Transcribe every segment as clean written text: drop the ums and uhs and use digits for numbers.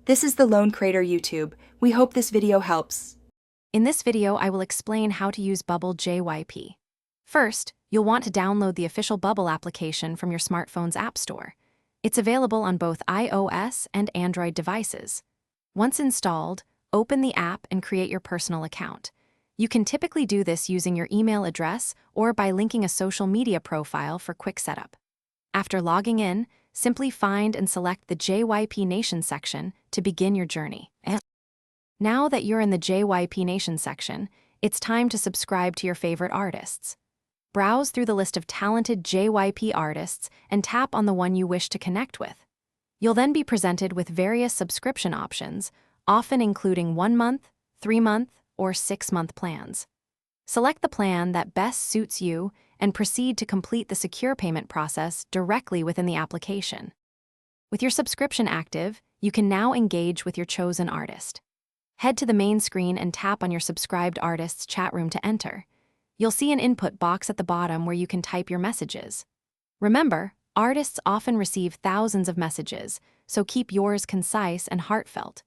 This is the Lone Crater YouTube. We hope this video helps. In this video, I will explain how to use Bubble Jyp. First, you'll want to download the official Bubble application from your smartphone's App Store. It's available on both iOS and Android devices. Once installed, open the app and create your personal account. You can typically do this using your email address or by linking a social media profile for quick setup. After logging in, simply find and select the Jyp Nation section to begin your journey. Now that you're in the Jyp Nation section, it's time to subscribe to your favorite artists. Browse through the list of talented Jyp artists and tap on the one you wish to connect with. You'll then be presented with various subscription options, often including 1-month, 3-month, or 6-month plans. Select the plan that best suits you and proceed to complete the secure payment process directly within the application. With your subscription active, you can now engage with your chosen artist. Head to the main screen and tap on your subscribed artist's chat room to enter. You'll see an input box at the bottom where you can type your messages. Remember, artists often receive thousands of messages, so keep yours concise and heartfelt.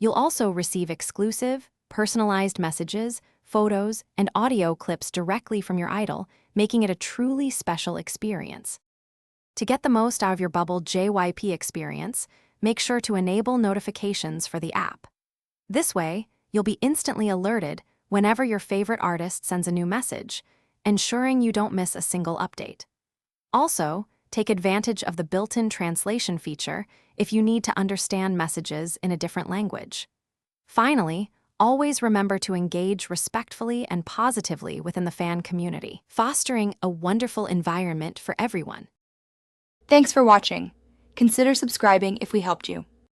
You'll also receive exclusive, personalized messages, photos, and audio clips directly from your idol, making it a truly special experience. To get the most out of your Bubble Jyp experience, make sure to enable notifications for the app. This way, you'll be instantly alerted whenever your favorite artist sends a new message, ensuring you don't miss a single update. Also, take advantage of the built-in translation feature if you need to understand messages in a different language. Finally, always remember to engage respectfully and positively within the fan community, fostering a wonderful environment for everyone. Thanks for watching. Consider subscribing if we helped you.